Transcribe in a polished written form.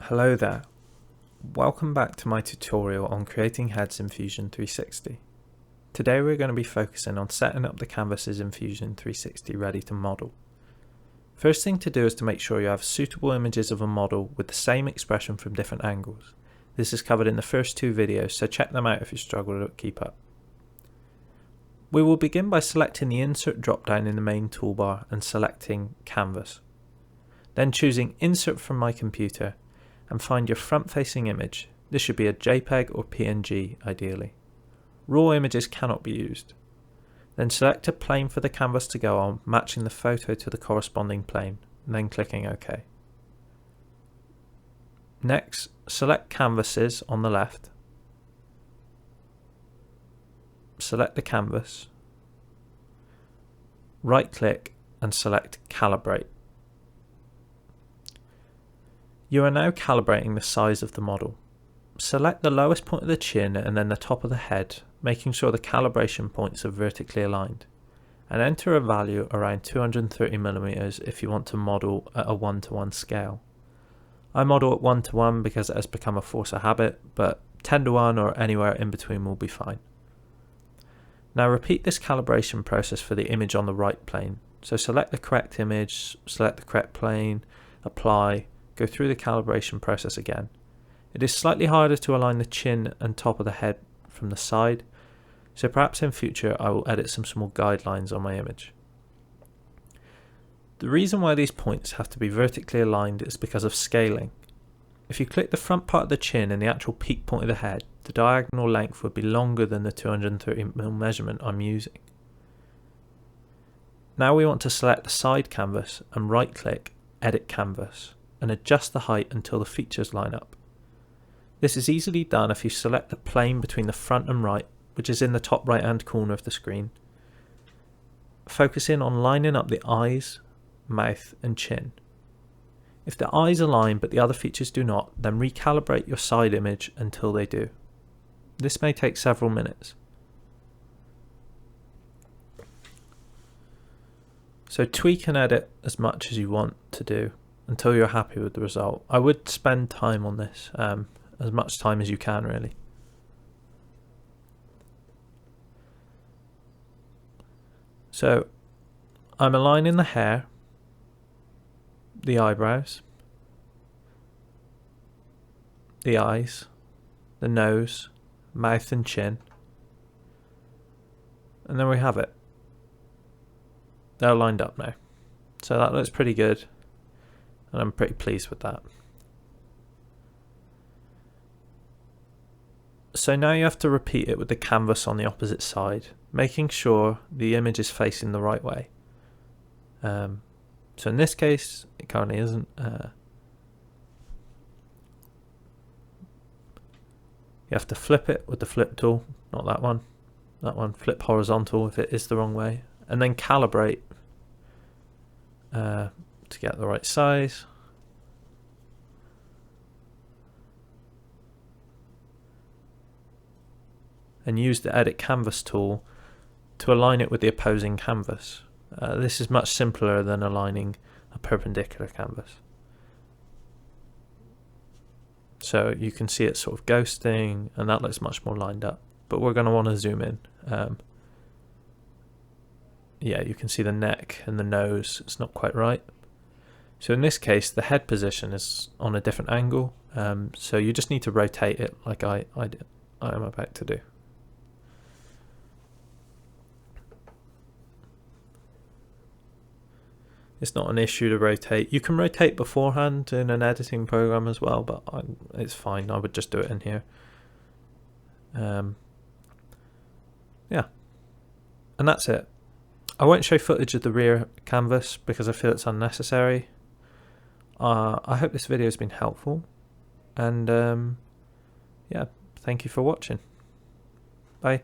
Hello there, welcome back to my tutorial on creating heads in Fusion 360. Today we're going to be focusing on setting up the canvases in Fusion 360 ready to model. First thing to do is to make sure you have suitable images of a model with the same expression from different angles. This is covered in the first two videos, so check them out if you struggle to keep up. We will begin by selecting the Insert drop-down in the main toolbar and selecting Canvas. Then choosing Insert from my computer and find your front-facing image. This should be a JPEG or PNG ideally. Raw images cannot be used. Then select a plane for the canvas to go on, matching the photo to the corresponding plane, and then clicking OK. Next, select Canvases on the left. Select the canvas. Right-click and select Calibrate. You are now calibrating the size of the model. Select the lowest point of the chin and then the top of the head, making sure the calibration points are vertically aligned, and enter a value around 230mm if you want to model at a 1:1 scale. I model at 1:1 because it has become a force of habit, but 10:1 or anywhere in between will be fine. Now repeat this calibration process for the image on the right plane. So select the correct image, select the correct plane, apply, go through the calibration process again. It is slightly harder to align the chin and top of the head from the side, so perhaps in future I will edit some small guidelines on my image. The reason why these points have to be vertically aligned is because of scaling. If you click the front part of the chin and the actual peak point of the head, the diagonal length would be longer than the 230mm measurement I'm using. Now we want to select the side canvas and right click, Edit Canvas, and adjust the height until the features line up. This is easily done if you select the plane between the front and right, which is in the top right hand corner of the screen. Focus in on lining up the eyes, mouth and chin. If the eyes align but the other features do not, then recalibrate your side image until they do. This may take several minutes. So tweak and edit as much as you want to do until you're happy with the result. I would spend time on this, as much time as you can really. So I'm aligning the hair, the eyebrows, the eyes, the nose, mouth and chin, and then we have it. They're lined up now. So that looks pretty good, and I'm pretty pleased with that. So now you have to repeat it with the canvas on the opposite side, making sure the image is facing the right way. So in this case, it currently isn't. You have to flip it with the flip tool, not that one. That one, flip horizontal if it is the wrong way, and then calibrate to get the right size. And use the Edit Canvas tool to align it with the opposing canvas. This is much simpler than aligning a perpendicular canvas. So you can see it sort of ghosting, and that looks much more lined up. But we're going to want to zoom in. Yeah, you can see the neck and the nose, it's not quite right. So in this case, the head position is on a different angle, so you just need to rotate it like I am about to do. It's not an issue to rotate. You can rotate beforehand in an editing program as well, but it's fine. I would just do it in here. Yeah, and that's it. I won't show footage of the rear canvas because I feel it's unnecessary. I hope this video has been helpful, and yeah, thank you for watching. Bye.